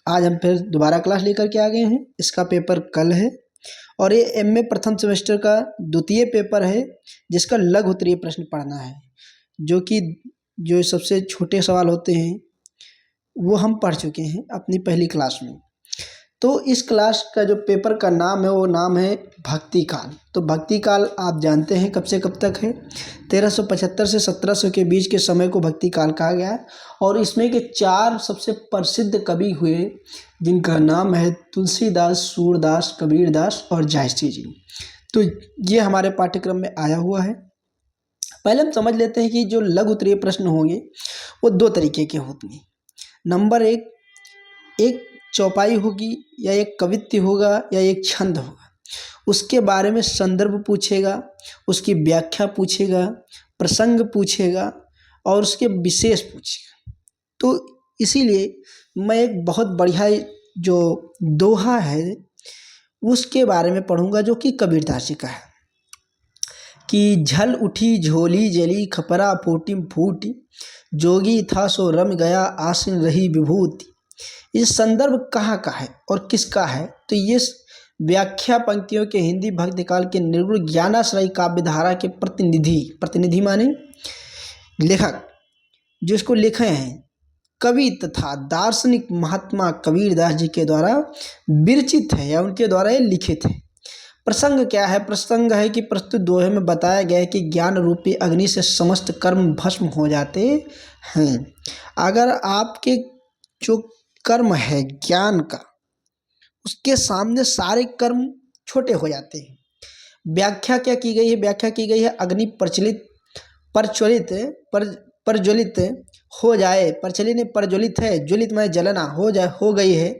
आज हम फिर दोबारा क्लास लेकर के आ गए हैं। इसका पेपर कल है और ये एमए प्रथम सेमेस्टर का द्वितीय पेपर है, जिसका लघु उत्तरीय प्रश्न पढ़ना है, जो सबसे छोटे सवाल होते हैं वो हम पढ़ चुके हैं अपनी पहली क्लास में। तो इस क्लास का जो पेपर का नाम है वो नाम है भक्ति काल। तो भक्ति काल आप जानते हैं कब से कब तक है, 1375 से 1700 के बीच के समय को भक्ति काल कहा गया है। और इसमें के 4 सबसे प्रसिद्ध कवि हुए, जिनका नाम है तुलसीदास, सूरदास, कबीरदास और जायसी जी। तो ये हमारे पाठ्यक्रम में आया हुआ है। पहले हम समझ लेते हैं कि जो लघु उत्तरीय प्रश्न होंगे वो 2 तरीके के होते हैं। नंबर 1, एक चौपाई होगी या एक कवित्त होगा या एक छंद होगा, उसके बारे में संदर्भ पूछेगा, उसकी व्याख्या पूछेगा, प्रसंग पूछेगा और उसके विशेष पूछेगा। तो इसीलिए मैं एक बहुत बढ़िया जो दोहा है उसके बारे में पढ़ूंगा, जो कि कबीरदास जी का है कि झल उठी झोली जली खपरा फूटी फूटी, जोगी था सो रम गया आसीन रही विभूति। ये संदर्भ कहाँ का है और किसका है? तो ये व्याख्या पंक्तियों के हिंदी भक्ति काल के निर्गुण ज्ञानाश्रयी काव्य धारा के प्रतिनिधि माने लेखक, जो इसको लिखे हैं कवि तथा दार्शनिक महात्मा कबीरदास जी के द्वारा विरचित है या उनके द्वारा ये लिखित है। प्रसंग क्या है? प्रसंग है कि प्रस्तुत दोहे में बताया गया है कि ज्ञान रूपी अग्नि से समस्त कर्म भस्म हो जाते हैं। अगर आपके जो कर्म है ज्ञान का, उसके सामने सारे कर्म छोटे हो जाते हैं। व्याख्या क्या की गई है? व्याख्या की गई है अग्नि प्रज्वलित हो जाए, प्रचलित प्रज्वलित है, ज्वलित में जलना हो गई है,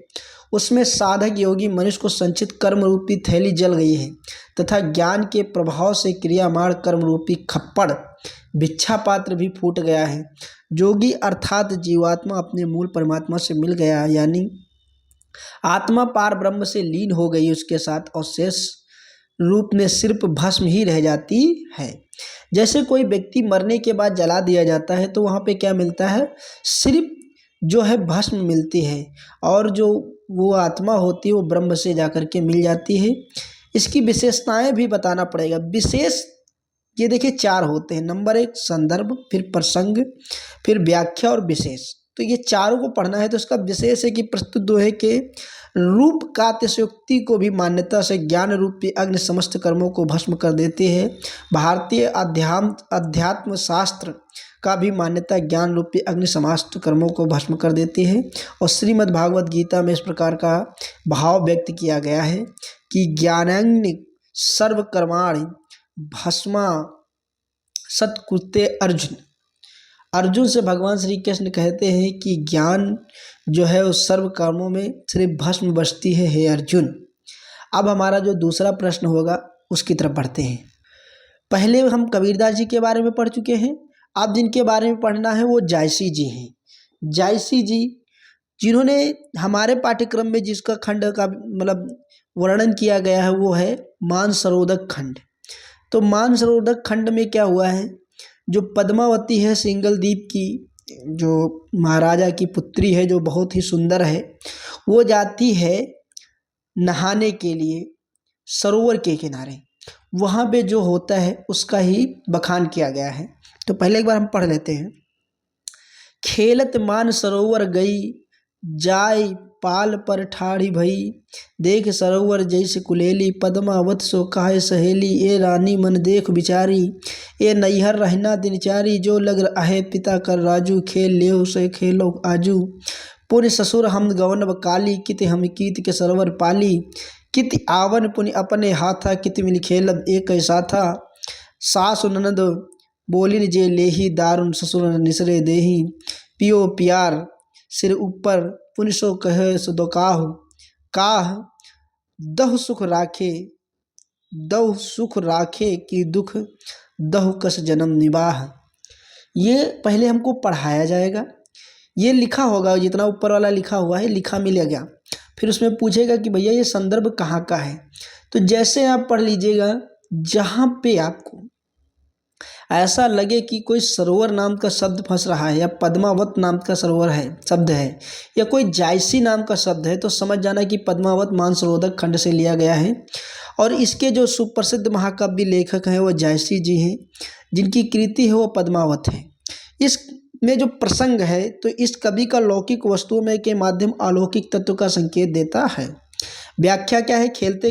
उसमें साधक योगी मनुष्य को संचित कर्म रूपी थैली जल गई है तथा ज्ञान के प्रभाव से क्रियामाण कर्म रूपी खप्पड़ भिक्षा पात्र भी फूट गया है। जोगी अर्थात जीवात्मा अपने मूल परमात्मा से मिल गया, यानी आत्मा पार ब्रह्म से लीन हो गई उसके साथ, और शेष रूप में सिर्फ भस्म ही रह जाती है। जैसे कोई व्यक्ति मरने के बाद जला दिया जाता है तो वहाँ पे क्या मिलता है? सिर्फ जो है भस्म मिलती है, और जो वो आत्मा होती है वो ब्रह्म से जाकर के मिल जाती है। इसकी विशेषताएं भी बताना पड़ेगा। विशेष ये देखिए 4 होते हैं। नंबर 1 संदर्भ, फिर प्रसंग, फिर व्याख्या और विशेष। तो ये चारों को पढ़ना है। तो इसका विशेष है कि प्रस्तुत दोहे के रूप का अतिशयोक्ति को भी मान्यता से ज्ञान रूपी अग्नि समस्त कर्मों को भस्म कर देती है। भारतीय अध्यात्म शास्त्र का भी मान्यता ज्ञान रूपी अग्नि समस्त कर्मों को भस्म कर देती है। और श्रीमद् भागवत गीता में इस प्रकार का भाव व्यक्त किया गया है कि ज्ञानाग्नि सर्वकर्माणि भस्मा सत्कृते अर्जुन से भगवान श्री कृष्ण कहते हैं कि ज्ञान जो है उस सर्व कर्मों में सिर्फ भस्म बचती है, हे अर्जुन। अब हमारा जो दूसरा प्रश्न होगा उसकी तरफ बढ़ते हैं। पहले हम कबीरदास जी के बारे में पढ़ चुके हैं। अब जिनके बारे में पढ़ना है वो जायसी जी हैं। जायसी जी जिन्होंने हमारे पाठ्यक्रम में जिसका खंड का मतलब वर्णन किया गया है वो है मानसरोदक खंड। तो मानसरोदक खंड में क्या हुआ है, जो पद्मावती है सिंगल द्वीप की, जो महाराजा की पुत्री है, जो बहुत ही सुंदर है, वो जाती है नहाने के लिए सरोवर के किनारे। वहाँ पे जो होता है उसका ही बखान किया गया है। तो पहले एक बार हम पढ़ लेते हैं। खेलत मान सरोवर गई, जाय पाल पर ठाढ़ी भई, देख सरोवर जैसे कुलेली, पद्मावत सो काहे सहेली, ए रानी मन देख बिचारी, ए नैहर रहना दिनचारी, जो लग आहे पिता कर राजू, खेल लेहु से खेलो आजू, पुनि ससुर हम गवन काली, कित हम कीत के सरोवर पाली, कित आवन पुनि अपने हाथा, कित मिल खेलब एक ऐसा था, सासु ननद बोलिन जे लेही, दारुण ससुर निसरे देही, पियो प्यार सिर ऊपर, पुनि सो कहे सो दोकाहु, काह दहु सुख राखे कि दुख दहु कस जन्म निबाह। ये पहले हमको पढ़ाया जाएगा, ये लिखा होगा, जितना ऊपर वाला लिखा हुआ है लिखा मिलेगा। फिर उसमें पूछेगा कि भैया ये संदर्भ कहाँ का है। तो जैसे आप पढ़ लीजिएगा, जहाँ पे आपको ऐसा लगे कि कोई सरोवर नाम का शब्द फंस रहा है, या पद्मावत नाम का सरोवर है शब्द है, या कोई जायसी नाम का शब्द है, तो समझ जाना कि पद्मावत मानसरोवर खंड से लिया गया है। और इसके जो सुप्रसिद्ध महाकाव्य लेखक हैं वो जायसी जी हैं, जिनकी कृति है वो पद्मावत है। इस में जो प्रसंग है तो इस कवि का लौकिक वस्तुओं में के माध्यम अलौकिक तत्व का संकेत देता है। व्याख्या क्या है? खेलते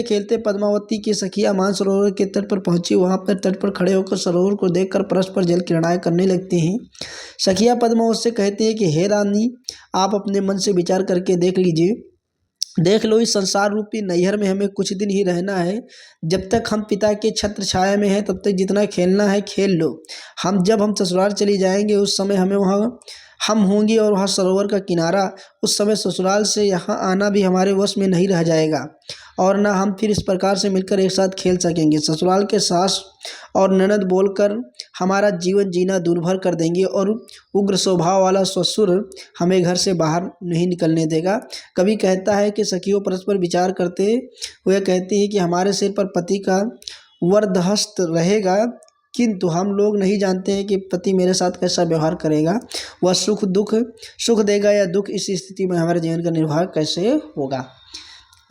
खेलते पद्मावती की सखियां मानसरोवर के तट पर पहुंची। वहां पर तट पर खड़े होकर सरोवर को देखकर परस्पर जल क्रीड़ाएं करने लगती हैं। सखियां पद्मावत से कहती हैं कि हे रानी, आप अपने मन से विचार करके देख लीजिए, देख लो, इस संसार रूपी नैहर में हमें कुछ दिन ही रहना है। जब तक हम पिता के छत्र छाया में हैं तब तक जितना खेलना है खेल लो। जब हम ससुराल चली जाएंगे उस समय हमें वहाँ हम होंगी और वहाँ सरोवर का किनारा। उस समय ससुराल से यहाँ आना भी हमारे वश में नहीं रह जाएगा और ना हम फिर इस प्रकार से मिलकर एक साथ खेल सकेंगे। ससुराल के सास और ननद बोलकर हमारा जीवन जीना दुर्भर कर देंगे और उग्र स्वभाव वाला ससुर हमें घर से बाहर नहीं निकलने देगा। कवि कहता है कि सखियों परस्पर विचार करते हुए कहती है कि हमारे सिर पर पति का वरदहस्त रहेगा, किंतु हम लोग नहीं जानते हैं कि पति मेरे साथ कैसा व्यवहार करेगा। वह सुख देगा या दुख, इस स्थिति में हमारे जीवन का निर्वाह कैसे होगा।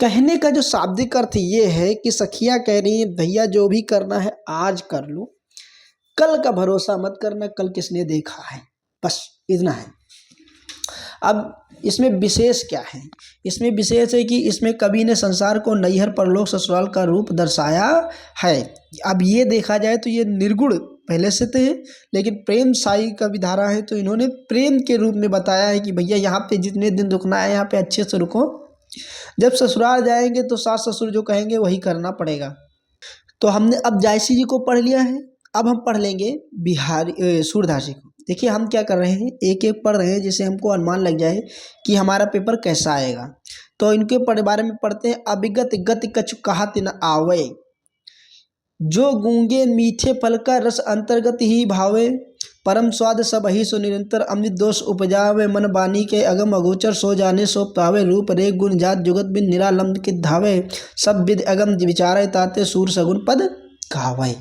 कहने का जो शाब्दिक अर्थ ये है कि सखियां कह रही हैं भैया जो भी करना है आज कर लो, कल का भरोसा मत करना, कल किसने देखा है, बस इतना है। अब इसमें विशेष क्या है? इसमें विशेष है कि इसमें कवि ने संसार को नैहर परलोक ससुराल का रूप दर्शाया है। अब ये देखा जाए तो ये निर्गुण पहले से थे, लेकिन प्रेम साई का विधारा है तो इन्होंने प्रेम के रूप में बताया है कि भैया यहाँ पे जितने दिन रुकना है यहाँ पे अच्छे से रुको, जब ससुराल जाएंगे तो सास ससुर जो कहेंगे वही करना पड़ेगा। तो हमने अब जायसी जी को पढ़ लिया है, अब हम पढ़ लेंगे सूरदास जी को। देखिए हम क्या कर रहे हैं, एक एक पढ़ रहे हैं जिससे हमको अनुमान लग जाए कि हमारा पेपर कैसा आएगा। तो इनके बारे में पढ़ते हैं। अभिगत गति कछु कहत न आवे, जो गूंगे मीठे फल का रस अंतर्गत ही भावे, परम स्वाद सब ही सो निरंतर अमृत दोष उपजावे, मन बानी के अगम अगोचर सो जाने सो पावे, रूप रे गुण जात जुगत बिन निरालंब के धावे, सब विद अगम विचारे ताते सूर सगुन पद गावे।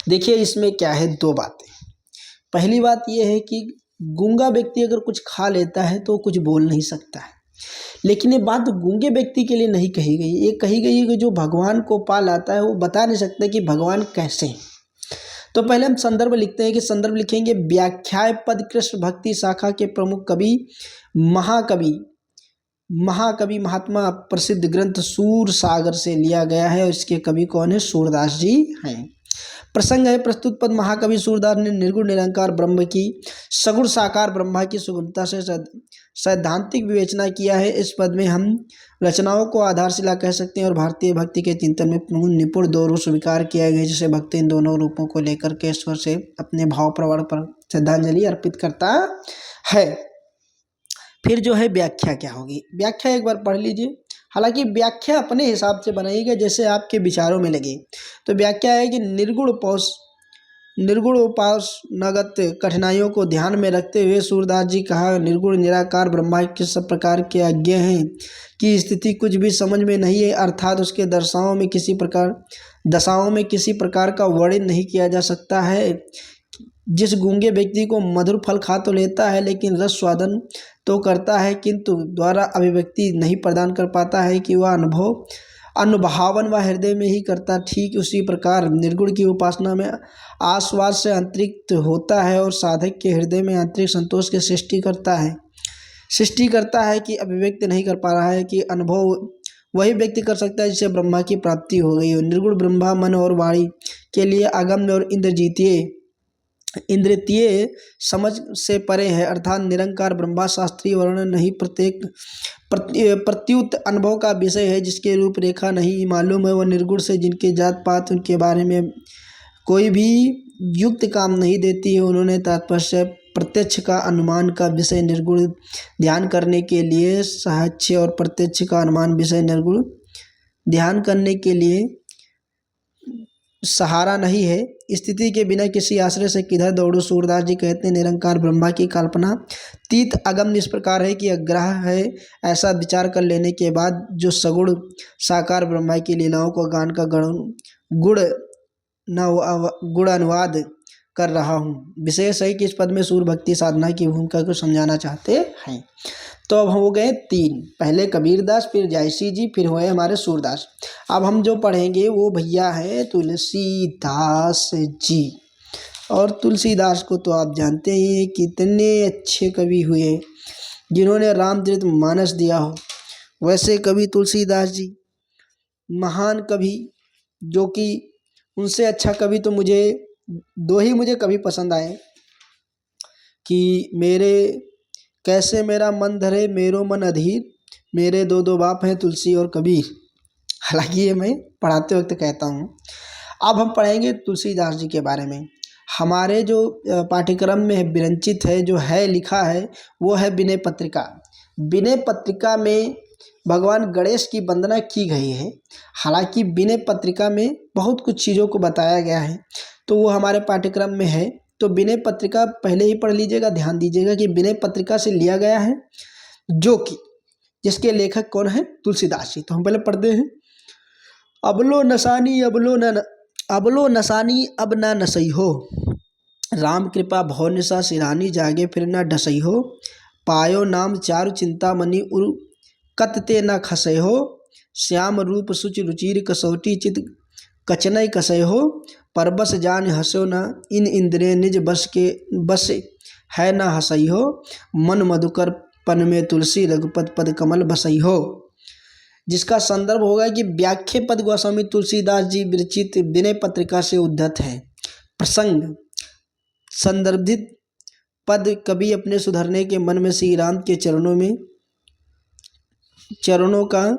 देखिए इसमें क्या है, दो बातें। पहली बात यह है कि गूंगा व्यक्ति अगर कुछ खा लेता है तो कुछ बोल नहीं सकता है, लेकिन ये बात गूंगे व्यक्ति के लिए नहीं कही गई। ये कही गई है कि जो भगवान को पा लाता है वो बता नहीं सकता कि भगवान कैसे हैं। तो पहले हम संदर्भ लिखते हैं कि संदर्भ लिखेंगे व्याख्याय पद कृष्ण भक्ति शाखा के प्रमुख कवि महाकवि महात्मा प्रसिद्ध ग्रंथ सूर सागर से लिया गया है और इसके कवि कौन है? सूरदास जी हैं। प्रसंग है प्रस्तुत पद महाकवि सूरदास ने निर्गुण निरंकार ब्रह्म की सगुण साकार ब्रह्मा की सुगमता से सैद्धांतिक विवेचना किया है। इस पद में हम रचनाओं को आधारशिला कह सकते हैं और भारतीय भक्ति के चिंतन में निपुण दो रूप स्वीकार किया गया, जिसे भक्ति इन दोनों रूपों को लेकर के ईश्वर से अपने भाव प्रवण पर श्रद्धांजलि अर्पित करता है। फिर जो है व्याख्या क्या होगी, व्याख्या एक बार पढ़ लीजिए। हालांकि व्याख्या अपने हिसाब से बनाइएगा जैसे आपके विचारों में लगे। तो व्याख्या है कि निर्गुण उपासनागत कठिनाइयों को ध्यान में रखते हुए सूरदास जी कहा, निर्गुण निराकार ब्रह्मा के सब प्रकार के अज्ञ हैं कि स्थिति कुछ भी समझ में नहीं है, अर्थात उसके दशाओं में किसी प्रकार का वर्णन नहीं किया जा सकता है। जिस गूंगे व्यक्ति को मधुर फल खा तो लेता है लेकिन रस स्वादन तो करता है, किंतु द्वारा अभिव्यक्ति नहीं प्रदान कर पाता है कि वह अनुभावन व हृदय में ही करता, ठीक उसी प्रकार निर्गुण की उपासना में आस्वाद से अंतरिक्त होता है और साधक के हृदय में आंतरिक संतोष की सृष्टि करता है कि अभिव्यक्त नहीं कर पा रहा है, कि अनुभव वही व्यक्ति कर सकता है जिसे ब्रह्मा की प्राप्ति हो गई हो। निर्गुण ब्रह्मा मन और वाणी के लिए अगम्य और इंद्रियतीय समझ से परे है, अर्थात निरंकार ब्रह्मा शास्त्रीय वर्णन नहीं प्रत्युत अनुभव का विषय है, जिसके रूपरेखा नहीं मालूम है। वह निर्गुण से जिनके जात पात उनके बारे में कोई भी युक्त काम नहीं देती है, उन्होंने तात्पर्य प्रत्यक्ष का अनुमान का विषय निर्गुण ध्यान करने के लिए साहच्य और प्रत्यक्ष का अनुमान विषय निर्गुण ध्यान करने के लिए सहारा नहीं है। स्थिति के बिना किसी आश्रय से किधर दौड़ो। सूरदास जी कहते हैं निरंकार ब्रह्मा की कल्पना तीत अगम इस प्रकार है कि अग्रह है। ऐसा विचार कर लेने के बाद जो सगुण साकार ब्रह्मा की लीलाओं को गान का गुण गुण अनुवाद कर रहा हूँ। विशेष है कि इस पद में सूर भक्ति साधना की भूमिका को समझाना चाहते हैं। तो अब हो गए 3, पहले कबीरदास, फिर जायसी जी, फिर हुए हमारे सूरदास। अब हम जो पढ़ेंगे वो भैया है तुलसीदास जी। और तुलसीदास को तो आप जानते ही हैं कितने अच्छे कवि हुए जिन्होंने रामचरितमानस दिया हो। वैसे कवि तुलसीदास जी महान कवि, जो कि उनसे अच्छा कवि तो मुझे 2 ही मुझे कवि पसंद आए कि मेरे कैसे मेरा मन धरे मेरो मन अधीर, मेरे 2 बाप हैं तुलसी और कबीर। हालांकि ये मैं पढ़ाते वक्त कहता हूँ। अब हम पढ़ेंगे तुलसीदास जी के बारे में। हमारे जो पाठ्यक्रम में विरचित है, जो है लिखा है, वो है विनय पत्रिका। विनय पत्रिका में भगवान गणेश की वंदना की गई है। हालांकि विनय पत्रिका में बहुत कुछ चीज़ों को बताया गया है, तो वो हमारे पाठ्यक्रम में है। तो विनय पत्रिका पहले ही पढ़ लीजिएगा, ध्यान दीजिएगा कि विनय पत्रिका से लिया गया है, जो कि जिसके लेखक कौन है? तुलसीदास जी। तो हम पहले पढ़ते हैं। अबलो नसानी अब ना नसई हो, राम कृपा भव निशा सिरानी, जागे फिर ना ढसई हो, पायो नाम चारु चिंतामणि उर कतते न खसय हो, श्याम रूप सुचि रुचिर कसौटी चित कचनय कसय हो, परबस जान हंसो न इन इंद्रिय निज बस है न हंसई हो, मन मधुकर पन में तुलसी रघुपत पद कमल बसई हो। जिसका संदर्भ होगा कि व्याख्या पद गोस्वामी तुलसीदास जी विरचित विनय पत्रिका से उद्धत है। प्रसंग संदर्भित पद कवि अपने सुधरने के मन में श्री राम के चरणों का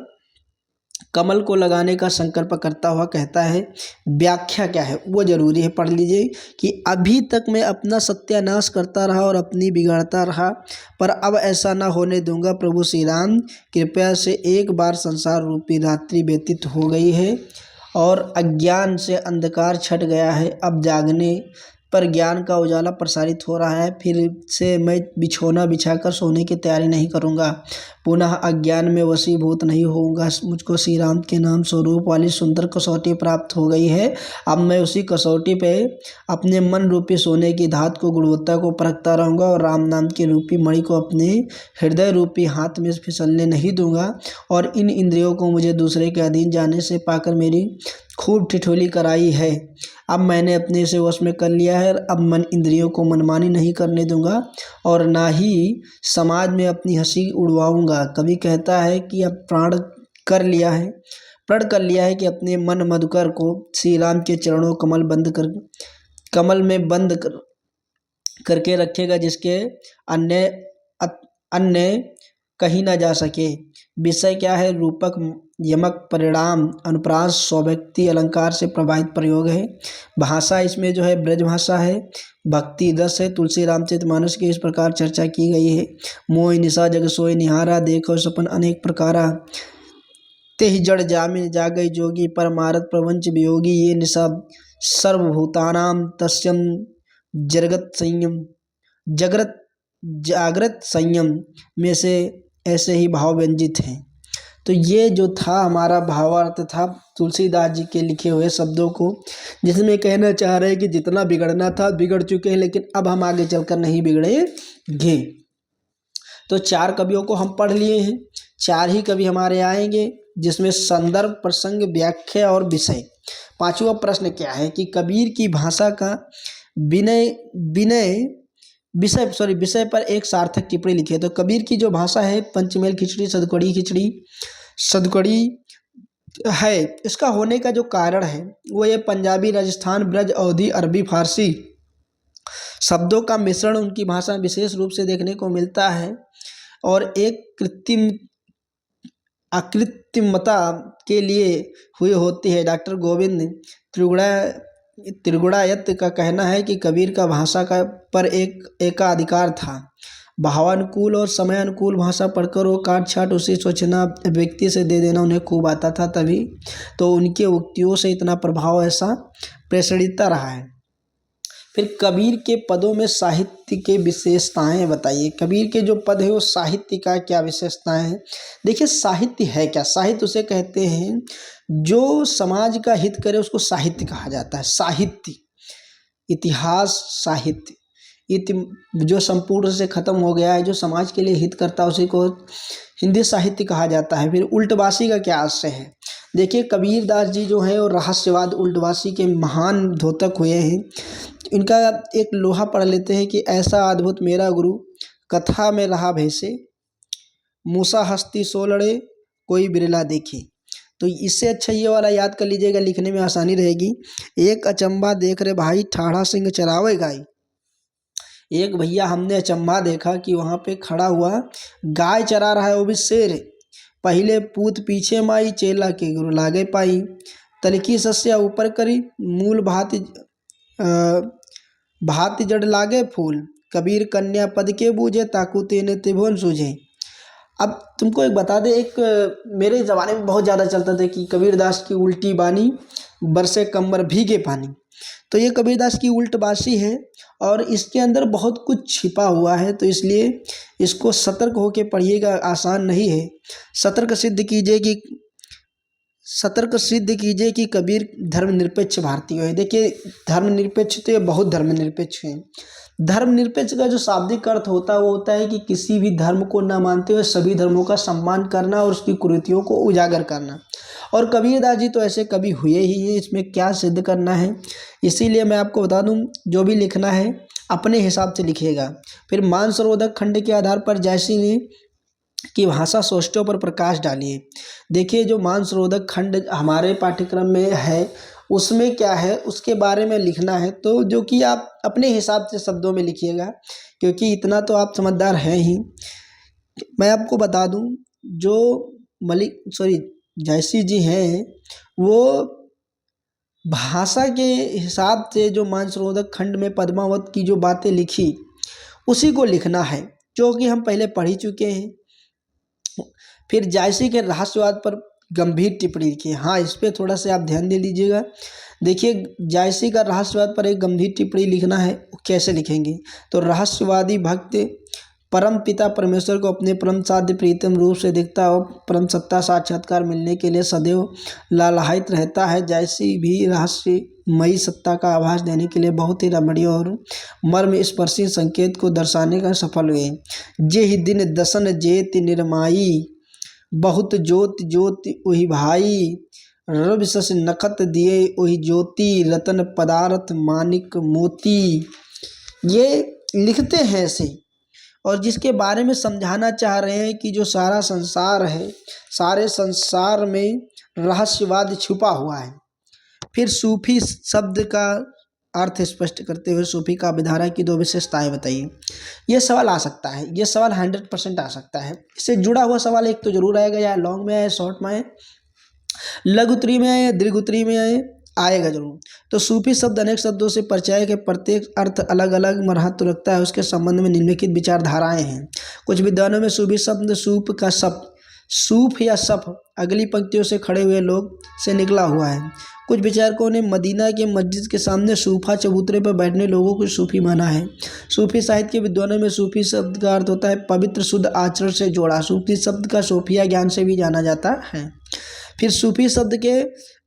कमल को लगाने का संकल्प करता हुआ कहता है। व्याख्या क्या है वो जरूरी है, पढ़ लीजिए कि अभी तक मैं अपना सत्यानाश करता रहा और अपनी बिगाड़ता रहा, पर अब ऐसा ना होने दूंगा। प्रभु श्री राम कृपया से एक बार संसार रूपी रात्रि व्यतीत हो गई है और अज्ञान से अंधकार छट गया है। अब जागने पर ज्ञान का उजाला प्रसारित हो रहा है। फिर से मैं बिछौना बिछाकर सोने की तैयारी नहीं करूंगा, पुनः अज्ञान में वशीभूत नहीं होऊंगा। मुझको श्री राम के नाम स्वरूप वाली सुंदर कसौटी प्राप्त हो गई है। अब मैं उसी कसौटी पे अपने मन रूपी सोने की धात को, गुणवत्ता को परखता रहूंगा और राम नाम की रूपी मणि को अपने हृदय रूपी हाथ में फिसलने नहीं दूंगा। और इन इंद्रियों को मुझे दूसरे के अधीन जाने से पाकर मेरी खूब ठिठोली कराई है। अब मैंने अपने से वश में कर लिया है। अब मन इंद्रियों को मनमानी नहीं करने दूंगा और ना ही समाज में अपनी हंसी उड़वाऊंगा। कवि कहता है कि अब प्रण कर लिया है कि अपने मन मधुकर को श्री राम के चरणों कमल में बंद करके रखेगा, जिसके अन्य कहीं ना जा सके। विषय क्या है? रूपक, यमक, परिणाम, अनुप्रास, स्वव्यक्ति अलंकार से प्रभावित प्रयोग है। भाषा इसमें जो है ब्रज भाषा है। भक्ति रस है। तुलसी रामचरितमानस की इस प्रकार चर्चा की गई है। मोहि निशा जग सोय निहारा, देखो सपन अनेक प्रकारा, तेहि जड़ जामिन जागई जोगी, परमारथ प्रपंच वियोगी, ये निशा सर्वभूतानाम तस्यम जागृत संयम में से ऐसे ही भाव व्यंजित हैं। तो ये जो था हमारा भावार्थ था तुलसीदास जी के लिखे हुए शब्दों को, जिसमें कहना चाह रहे हैं कि जितना बिगड़ना था बिगड़ चुके हैं, लेकिन अब हम आगे चलकर नहीं बिगड़ेंगे। तो 4 कवियों को हम पढ़ लिए हैं। 4 ही कवि हमारे आएंगे, जिसमें संदर्भ, प्रसंग, व्याख्या और विषय। 5वां प्रश्न क्या है कि कबीर की भाषा का विषय पर एक सार्थक टिप्पणी लिखी है। तो कबीर की जो भाषा है पंचमेल खिचड़ी, सदकड़ी है। इसका होने का जो कारण है वो ये पंजाबी, राजस्थान, ब्रज, अवधी, अरबी, फारसी शब्दों का मिश्रण उनकी भाषा में विशेष रूप से देखने को मिलता है और एक अकृत्रिमता के लिए हुई होती है। डॉक्टर गोविंद त्रिगुणायत का कहना है कि कबीर का भाषा पर एक एकाधिकार था। भावानुकूल और समयानुकूल भाषा पढ़कर वो काट छाट उसी सोचना व्यक्ति से दे देना उन्हें खूब आता था, तभी तो उनके उक्तियों से इतना प्रभाव ऐसा प्रेषणीयता रहा है। फिर कबीर के पदों में साहित्य के विशेषताएं बताइए। कबीर के जो पद है वो साहित्य का क्या विशेषताएं हैं। देखिए साहित्य है क्या, साहित्य उसे कहते हैं जो समाज का हित करे, उसको साहित्य कहा जाता है। साहित्य, इतिहास, साहित्य, इति जो संपूर्ण से खत्म हो गया है, जो समाज के लिए हित करता है उसी को हिंदी साहित्य कहा जाता है। फिर उल्टवासी का क्या आशय है। देखिए कबीरदास जी जो है वो रहस्यवाद उल्टवासी के महान द्योतक हुए हैं। इनका एक लोहा पढ़ लेते हैं कि ऐसा अद्भुत मेरा गुरु कथा में रहा भैसे, मूसा हस्ती सो लड़े कोई बिरला देखे। तो इससे अच्छा ये वाला याद कर लीजिएगा, लिखने में आसानी रहेगी। एक अचंबा देख रहे भाई ठाढ़ा सिंह चरावे गाय। एक भैया हमने अचंबा देखा कि वहाँ पे खड़ा हुआ गाय चरा रहा है, वो भी शेर। पहले पूत पीछे माई चेला के गुरु लागे पाई, तलकी सस्या ऊपर करी मूल भांति भांति जड़ लागे फूल, कबीर कन्या पद के बूझे ताकू तेने त्रिभुवन सूझे। अब तुमको एक बता दे, एक मेरे ज़माने में बहुत ज़्यादा चलता था कि कबीरदास की उल्टी बानी बरसे कमर भीगे पानी। तो ये कबीरदास की उल्टबासी है और इसके अंदर बहुत कुछ छिपा हुआ है, तो इसलिए इसको सतर्क होकर पढ़िएगा, आसान नहीं है। सतर्क सिद्ध कीजिए कि कबीर धर्मनिरपेक्ष भारतीय है। देखिए धर्मनिरपेक्ष तो ये बहुत धर्मनिरपेक्ष है। धर्मनिरपेक्ष का जो शाब्दिक अर्थ होता है वो होता है कि किसी भी धर्म को न मानते हुए सभी धर्मों का सम्मान करना और उसकी कुरीतियों को उजागर करना। और कबीरदास जी तो ऐसे कभी हुए ही हैं, इसमें क्या सिद्ध करना है। इसीलिए मैं आपको बता दूं, जो भी लिखना है अपने हिसाब से लिखिएगा। फिर मानसरोधक खंड के आधार पर जैसी ने की भाषा सोष्टों पर प्रकाश डालिए। देखिए जो मानसरोधक खंड हमारे पाठ्यक्रम में है उसमें क्या है उसके बारे में लिखना है, तो जो कि आप अपने हिसाब से शब्दों में लिखिएगा, क्योंकि इतना तो आप समझदार हैं ही। मैं आपको बता दूं, जो जयसी जी हैं वो भाषा के हिसाब से जो मानसरोधक खंड में पद्मावत की जो बातें लिखी उसी को लिखना है, जो कि हम पहले पढ़ ही चुके हैं। फिर जायसी के रहस्यवाद पर गंभीर टिप्पणी लिखी। हाँ, इस पर थोड़ा सा आप ध्यान दे लीजिएगा। देखिए जायसी का रहस्यवाद पर एक गंभीर टिप्पणी लिखना है, कैसे लिखेंगे। तो रहस्यवादी भक्त परम पिता परमेश्वर को अपने परम साध्य प्रीतम रूप से दिखता और परम सत्ता साक्षात्कार मिलने के लिए सदैव लालायित रहता है। जायसी भी रहस्यमयी सत्ता का आभास देने के लिए बहुत ही रमणीय और मर्म स्पर्शी संकेत को दर्शाने का सफल हुए। जे ही दिन दसन जेत निर्माई, बहुत ज्योत ज्योति वही भाई, रवि सस नखत दिए वही ज्योति, रतन पदार्थ मानिक मोती। ये लिखते हैं ऐसे, और जिसके बारे में समझाना चाह रहे हैं कि जो सारा संसार है, सारे संसार में रहस्यवाद छुपा हुआ है। फिर सूफी शब्द का अर्थ स्पष्ट करते हुए सूफी का विधारा की दो विशेषताएं बताइए। ये सवाल आ सकता है, ये सवाल 100% आ सकता है। इससे जुड़ा हुआ सवाल एक तो जरूर आएगा, या लॉन्ग में आए, शॉर्ट में आए, लघुत्तरी में आए, दीर्घोत्तरी में आएगा जरूर। तो सूफी शब्द अनेक शब्दों से परिचय के प्रत्येक अर्थ अलग अलग महत्व रखता है। उसके संबंध में निम्नलिखित विचारधाराएं हैं। कुछ विद्वानों में सूफी शब्द सूफ का शब्द सूफ या सफ अगली पंक्तियों से खड़े हुए लोग से निकला हुआ है। कुछ विचारकों ने मदीना के मस्जिद के सामने सूफा चबूतरे पर बैठने लोगों को सूफी माना है। सूफी साहित्य के विद्वानों में सूफी शब्द का अर्थ होता है पवित्र शुद्ध आचरण से जोड़ा। सूफी शब्द का सूफिया ज्ञान से भी जाना जाता है। फिर सूफी शब्द के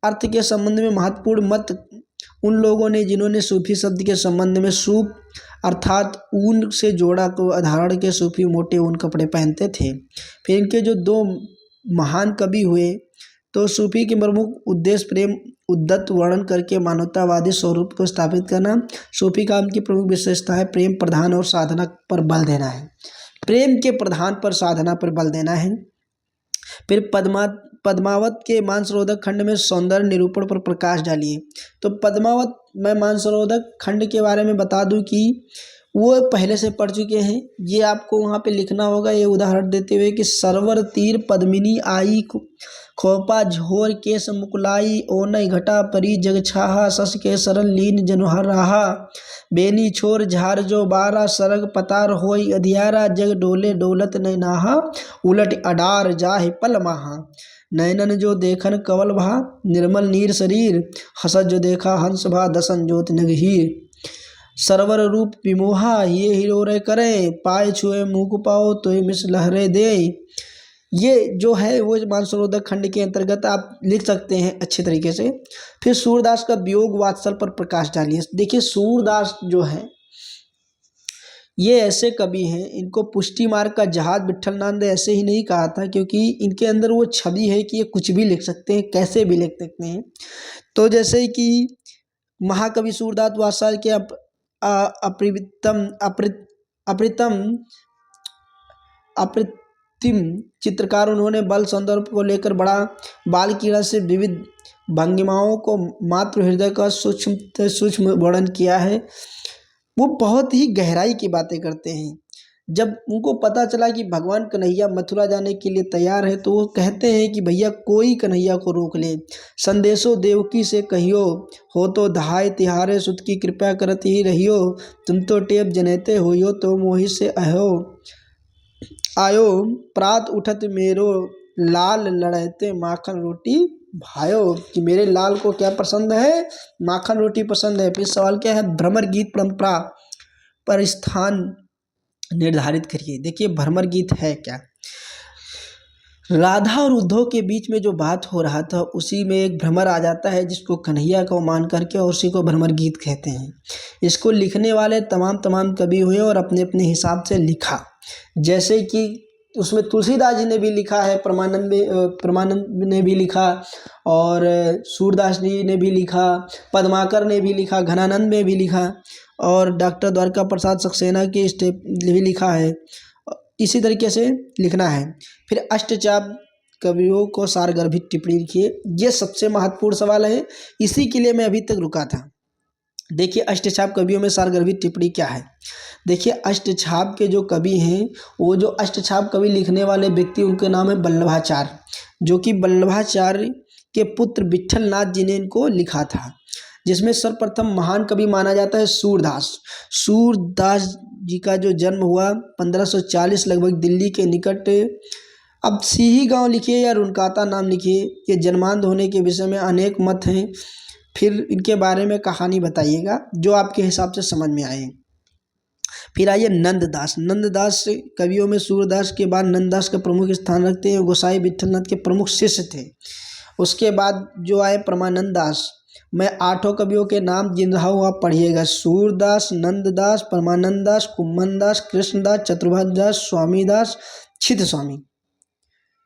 अर्थ के संबंध में महत्वपूर्ण मत उन लोगों ने जिन्होंने सूफी शब्द के संबंध में सूफ अर्थात ऊन से जोड़ा को उदाहरण के सूफी मोटे ऊन कपड़े पहनते थे। फिर इनके जो दो महान कवि हुए, तो सूफी के प्रमुख उद्देश्य प्रेम उद्दत वर्णन करके मानवतावादी स्वरूप को स्थापित करना। सूफी काम की प्रमुख विशेषता है प्रेम प्रधान और साधना पर बल देना है। प्रेम के प्रधान पर साधना पर बल देना है। फिर पद्मावत के मानसरोधक खंड में सौंदर्य निरूपण पर प्रकाश डालिए। तो पद्मावत मैं मानसरोधक खंड के बारे में बता दूं कि वो पहले से पढ़ चुके हैं। ये आपको वहाँ पे लिखना होगा, ये उदाहरण देते हुए कि सरवर तीर पद्मिनी आई, खोपा झोर केस मुकुलाई, ओनई घटा परी जग छाहा, सस के सरल लीन जनुहर रहा, बेनी छोर झार जो बारा, सरग पतार होई अधियारा, जग डोले डोलत नैनाहा, उलट अडार जाहे पल महा, नैनन जो देखन कवल भा, निर्मल नीर शरीर, हसत जो देखा हंस भा, दसन ज्योत नगहीर। सरवर रूप विमोहा ये हीरो रे करे, पाए छुए मुँह को पाओ तो मिस लहरे दे। ये जो है वो मानसरोवर खंड के अंतर्गत आप लिख सकते हैं अच्छे तरीके से। फिर सूरदास का वियोग वात्सल पर प्रकाश डालिए। देखिए सूरदास जो है ये ऐसे कवि हैं, इनको पुष्टि मार्ग का जहाज विट्ठल नाथ ने ऐसे ही नहीं कहा था, क्योंकि इनके अंदर वो छवि है कि ये कुछ भी लिख सकते हैं, कैसे भी लिख सकते हैं। तो जैसे कि महाकवि सूरदास वात्सल के अप्रतिम चित्रकार, उन्होंने बल संदर्भ को लेकर बड़ा बाल क्रीड़ा से विविध भंगिमाओं को मातृ हृदय का सूक्ष्म वर्णन किया है। वो बहुत ही गहराई की बातें करते हैं। जब उनको पता चला कि भगवान कन्हैया मथुरा जाने के लिए तैयार है, तो वो कहते हैं कि भैया कोई कन्हैया को रोक ले। संदेशो देवकी से कहियो, हो तो दहाय तिहारे सुत की कृपा करत ही रहियो। तुम तो टेप जनेते होइयो, तो मोहि से आयो। प्रात उठत मेरो लाल लड़ते माखन रोटी भायो। कि मेरे लाल को क्या पसंद है? माखन रोटी पसंद है। फिर सवाल क्या है? भ्रमर गीत परंपरा पर स्थान निर्धारित करिए। देखिए भ्रमर गीत है क्या? राधा और उद्धव के बीच में जो बात हो रहा था उसी में एक भ्रमर आ जाता है, जिसको कन्हैया को मान करके, और उसी को भ्रमर गीत कहते हैं। इसको लिखने वाले तमाम कवि हुए और अपने अपने हिसाब से लिखा। जैसे कि उसमें तुलसीदास जी ने भी लिखा है, परमानंद ने भी लिखा, और सूरदास जी ने भी लिखा, पद्माकर ने भी लिखा, घनानंद ने भी लिखा, और डॉक्टर द्वारका प्रसाद सक्सेना के स्टेप भी लिखा है। इसी तरीके से लिखना है। फिर अष्टचाप कवियों को सारगर्भित टिप्पणी लिखिए। ये सबसे महत्वपूर्ण सवाल है, इसी के लिए मैं अभी तक रुका था। देखिए अष्टछाप कवियों में सारगर्भित टिप्पणी क्या है? देखिए अष्टछाप के जो कवि हैं, वो जो अष्टछाप कवि लिखने वाले व्यक्ति, उनके नाम है वल्लभाचार्य, जो कि वल्लभाचार्य के पुत्र विट्ठल नाथ जी ने इनको लिखा था। जिसमें सर्वप्रथम महान कवि माना जाता है सूरदास। सूरदास जी का जो जन्म हुआ 1540 लगभग दिल्ली के निकट, अब सीही गांव लिखिए या रुनकाता नाम लिखिए, ये जन्मांध होने के विषय में अनेक मत हैं। फिर इनके बारे में कहानी बताइएगा जो आपके हिसाब से समझ में आए। फिर आइए नंददास। नंददास कवियों में सूरदास के बाद नंददास का प्रमुख स्थान रखते हैं, गोसाई विट्ठलनाथ के प्रमुख शिष्य थे। उसके बाद जो आए परमानंद दास। मैं 8 कवियों के नाम गिन रहा हूँ, आप पढ़िएगा। सूरदास, नंददास, परमानंद दास, कुम्भन दास, कृष्णदास, चतुर्भुज दास, स्वामीदास, छिद स्वामी।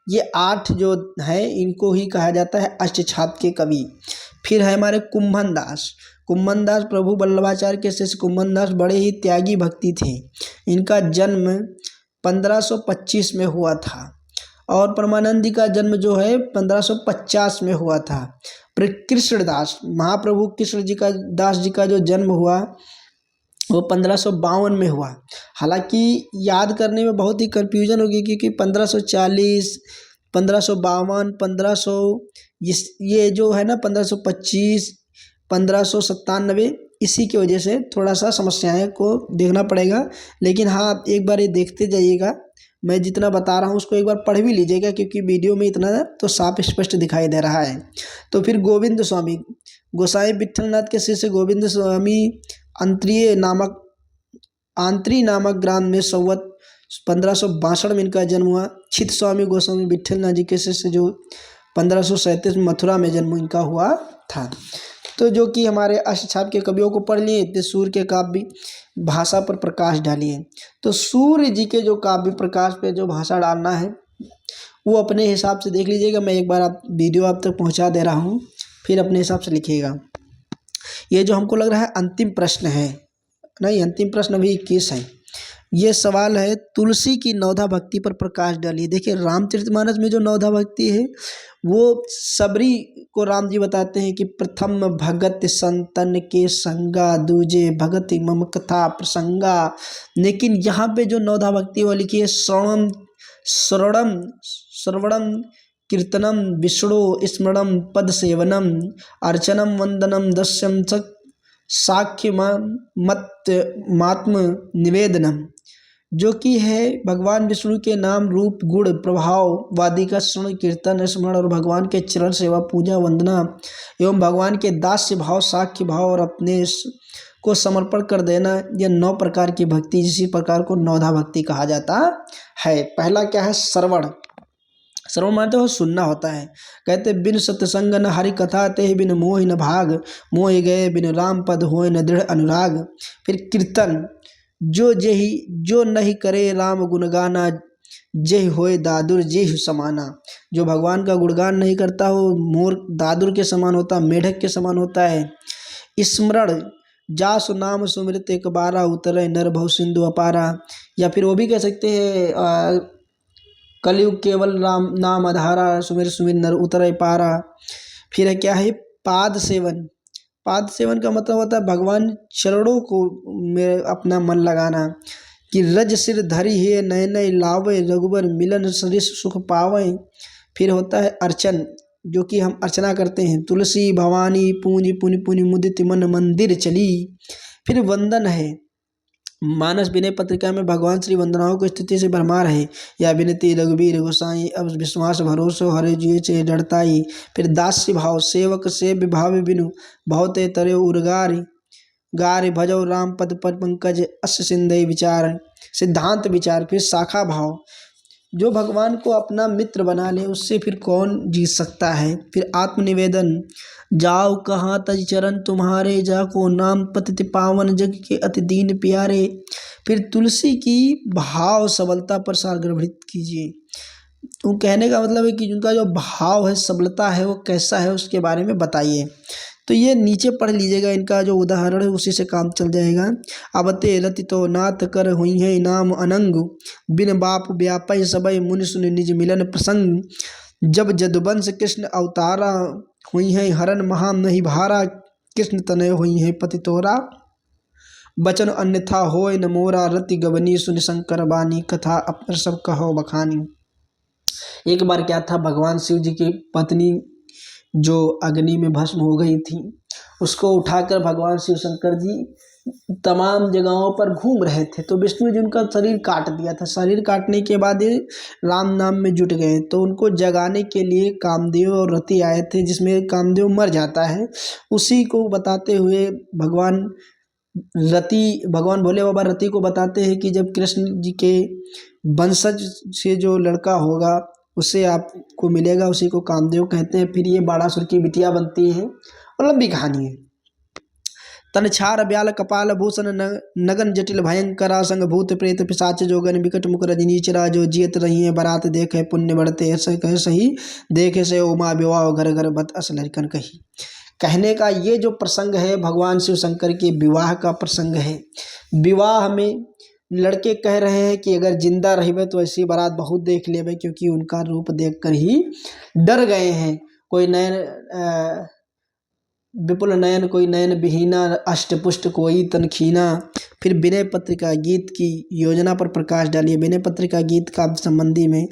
ये 8 जो है इनको ही कहा जाता है अष्टछाप के कवि। फिर है हमारे कुम्भन दास। कुम्भन दास प्रभु वल्लभाचार्य के शिष्य कुम्भन दास बड़े ही त्यागी भक्ति थे। इनका जन्म 1525 में हुआ था, और परमानंद जी का जन्म जो है 1550 में हुआ था। फिर कृष्णदास, महाप्रभु कृष्ण जी का दास जी का जो जन्म हुआ वो 1552 में हुआ। हालांकि याद करने में बहुत ही कन्फ्यूजन होगी, क्योंकि 1540, 1552, 1500 ये जो है ना 1525, 1597, इसी की वजह से थोड़ा सा समस्याएं को देखना पड़ेगा। लेकिन हाँ, आप एक बार ये देखते जाइएगा, मैं जितना बता रहा हूँ उसको एक बार पढ़ भी लीजिएगा, क्योंकि वीडियो में इतना तो साफ स्पष्ट दिखाई दे रहा है। तो फिर गोविंद स्वामी, गोसाई विट्ठलनाथ के शिष्य गोविंद स्वामी आंतरी नामक ग्राम में संवत 1562 में इनका जन्म हुआ। छिद स्वामी गोस्वामी विट्ठलनाथ जी के शिष्य जो 1537 में मथुरा में जन्म इनका हुआ था। तो जो कि हमारे अष्टछाप के कवियों को पढ़ लिए, इतने सूर्य के काव्य भाषा पर प्रकाश डालिए। तो सूर्य जी के जो काव्य प्रकाश पे जो भाषा डालना है वो अपने हिसाब से देख लीजिएगा। मैं एक बार वीडियो आप तक पहुंचा दे रहा हूं, फिर अपने हिसाब से लिखिएगा। ये जो हमको लग रहा है अंतिम प्रश्न है, नहीं अंतिम प्रश्न अभी 21 है। ये सवाल है, तुलसी की नवधा भक्ति पर प्रकाश डालिए। देखिए रामचरितमानस में जो नवधा भक्ति है वो सबरी को राम जी बताते हैं कि प्रथम भगत संतन के संगा, दूजे भगत मम कथा प्रसंगा। लेकिन यहाँ पे जो नवधा भक्ति वो लिखी है, श्रवणम कीर्तनम विष्णु स्मरणम पद सेवनम अर्चनम वंदनम दस्यम साख्य मात्म निवेदनम, जो कि है भगवान विष्णु के नाम रूप गुण प्रभाव वादी का श्रवण कीर्तन स्मरण और भगवान के चरण सेवा पूजा वंदना एवं भगवान के दास्य भाव साख्य भाव और अपने को समर्पण कर देना, यह 9 प्रकार की भक्ति, जिसी प्रकार को नौधा भक्ति कहा जाता है। पहला क्या है? श्रवण। श्रवण मानते हो सुनना होता है। कहते बिन सत्संग न हरि कथा, ते बिन मोहि न भाग, मोहि गए बिन राम पद होय न दृढ़ अनुराग। फिर कीर्तन, जो नहीं करे राम गुण गाना, जेहि होय दादुर जेहि समाना। जो भगवान का गुणगान नहीं करता वो मोर दादुर के समान होता, मेढक के समान होता है। स्मरण, जासु नाम सुमिरत एक बारा, उतरे नर भव सिंधु अपारा। या फिर वो भी कह सकते हैं कलयुग केवल राम नाम आधारा, सुमिर सुमिर नर उतरे पारा। फिर क्या है? पाद सेवन। पाद सेवन का मतलब होता है भगवान चरणों को में अपना मन लगाना। कि रज सिर धरि है नय नय लावे, रघुबर मिलन सरिस सुख पावे। फिर होता है अर्चन, जो कि हम अर्चना करते हैं। तुलसी भवानी पूंज पुनि पुनि मुदित मन मंदिर चली। फिर वंदन है। मानस विनय पत्रिका में भगवान श्री वंदनाओं की स्थिति से भरमार है। या विनती रघुबीर गोसाई, अब विश्वास भरोसो हरे जिये से डरताई। फिर दास्य भाव, सेवक सेव्य भाव बिनु, बहुते तरे उर्गारी, गारि भजो राम पद पंकज, अस सिंधई विचार। सिद्धांत विचार। फिर शाखा भाव, जो भगवान को अपना मित्र बना ले उससे फिर कौन जीत सकता है। फिर आत्मनिवेदन, जाओ कहाँ तज चरण तुम्हारे, जाको नाम पतित पावन, जग के अति दीन प्यारे। फिर तुलसी की भाव सबलता पर सार ग्रहित कीजिए। तो कहने का मतलब है कि उनका जो भाव है, सबलता है, वो कैसा है उसके बारे में बताइए। तो ये नीचे पढ़ लीजिएगा, इनका जो उदाहरण है उसी से काम चल जाएगा। अबते रति तो नाथ कर हुई है नाम अनंग, बिन बाप व्यापय सबय मुनि सुनि निज मिलन प्रसंग। जब जदुवंश कृष्ण अवतारा, हुई है हरन महा नहीं भारा, कृष्ण तनय हुई है पति तोरा। बचन अन्यथा होय न मोरा, रति गवनी सुनि शंकर बानी, कथा अपने सब कहो बखानी। एक बार क्या था, भगवान शिव जी की पत्नी जो अग्नि में भस्म हो गई थी, उसको उठाकर भगवान शिव शंकर जी तमाम जगहों पर घूम रहे थे। तो विष्णु जी उनका शरीर काट दिया था। शरीर काटने के बाद ये राम नाम में जुट गए। तो उनको जगाने के लिए कामदेव और रति आए थे, जिसमें कामदेव मर जाता है। उसी को बताते हुए भगवान भोले बाबा रति को बताते हैं कि जब कृष्ण जी के वंशज से जो लड़का होगा उससे आपको मिलेगा, उसी को कामदेव कहते हैं। फिर ये बाणासुर की बिटिया बनती है और लंबी कहानी है। तन छार ब्याल कपाल भूषण, नगन जटिल भयंकरा, संग भूत प्रेत पिशाच जोगन, विकट मुख रजनीचरा, जो जियत रही है बरात देखे पुण्य बढ़ते, ऐसे कह सही देखे से उमा विवाह, घर घर बत अस लड़कन कही। कहने का ये जो प्रसंग है भगवान शिव शंकर के विवाह का प्रसंग है। विवाह में लड़के कह रहे हैं कि अगर जिंदा रहिबे तो ऐसी बारात बहुत देख लेबे, क्योंकि उनका रूप देखकर ही डर गए हैं। कोई नयन विपुल नयन, कोई नयन विहीना, अष्टपुष्ट कोई तनखीना। फिर विनय पत्रिका गीत की योजना पर प्रकाश डालिए। विनय पत्रिका गीत का संबंधी में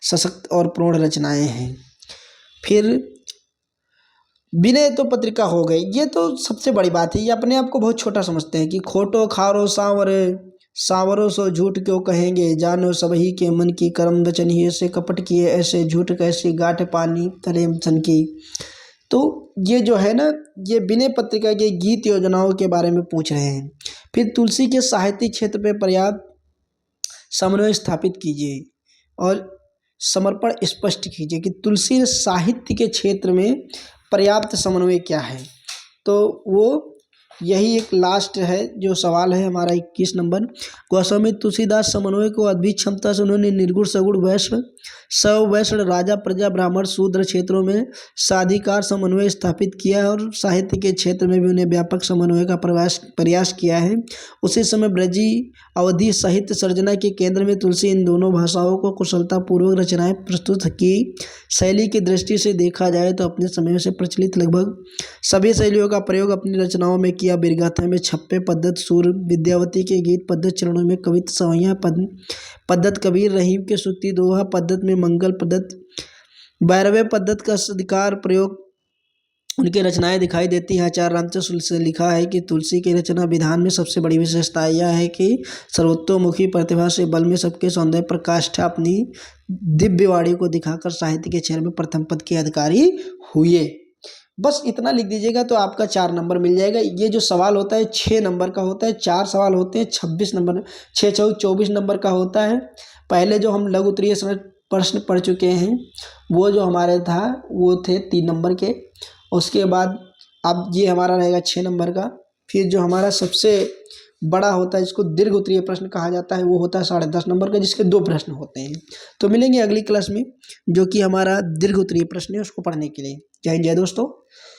सशक्त और प्रौढ़ रचनाएं हैं। फिर विनय तो पत्रिका हो गई, ये तो सबसे बड़ी बात है। ये अपने आप को बहुत छोटा समझते हैं कि खोटो खारो सांवरो सो झूठ क्यों कहेंगे, जानो सबही के मन की कर्म वचन ही, ऐसे कपट किए ऐसे झूठ कैसी, गाठ पानी तले सन की। तो ये जो है ना, ये विनय पत्रिका के गीत योजनाओं के बारे में पूछ रहे हैं। फिर तुलसी के साहित्यिक क्षेत्र पर पर्याप्त समन्वय स्थापित कीजिए और समर्पण स्पष्ट कीजिए कि तुलसी साहित्य के क्षेत्र में पर्याप्त समन्वय क्या है। तो वो यही एक लास्ट है जो सवाल है हमारा 21 नंबर। गोस्वामी तुलसीदास समन्वय को अद्भुत क्षमता से उन्होंने निर्गुण सगुण वैष्णव सवैष्णव राजा प्रजा ब्राह्मण शूद्र क्षेत्रों में साधिकार समन्वय स्थापित किया है और साहित्य के क्षेत्र में भी उन्हें व्यापक समन्वय का प्रयास किया है। उसी समय ब्रजी अवधि साहित्य सर्जना के केंद्र में तुलसी इन दोनों भाषाओं को कुशलतापूर्वक रचनाएं प्रस्तुत की। शैली की दृष्टि से देखा जाए तो अपने समय से प्रचलित लगभग सभी शैलियों का प्रयोग अपनी रचनाओं में किया। बिरगाथा में छप्पे पद्धत, सूर विद्यावती के गीत पद्धत, चरणों में कवित सवैया पद्धत, कबीर रहीम के सुत्ती दोहा पद्धत में मंगल पद्धत, भैरवे पद्धत का अधिकार प्रयोग उनकी रचनाएं दिखाई देती हैं। आचार्य रामचंद्र से लिखा है कि तुलसी की रचना विधान में सबसे बड़ी विशेषता यह है कि सर्वतोमुखी प्रतिभा से बल में सबके सौंदर्य प्रकाष्ठा अपनी दिव्यवाणी को दिखाकर साहित्य के क्षेत्र में प्रथम पद के अधिकारी हुए। बस इतना लिख दीजिएगा तो आपका 4 नंबर मिल जाएगा। ये जो सवाल होता है 6 नंबर का होता है, 4 सवाल होते हैं 26 नंबर, 6 चौक 24 नंबर का होता है। पहले जो हम लघु उत्तरीय प्रश्न पढ़ चुके हैं वो जो हमारे था वो थे 3 नंबर के। उसके बाद अब ये हमारा रहेगा 6 नंबर का। फिर जो हमारा सबसे बड़ा होता है जिसको दीर्घ उत्तरीय प्रश्न कहा जाता है वो होता है 10.5 नंबर का, जिसके 2 प्रश्न होते हैं। तो मिलेंगे अगली क्लास में जो कि हमारा दीर्घ उत्तरीय प्रश्न है उसको पढ़ने के लिए। जय हिंद, जय दोस्तों।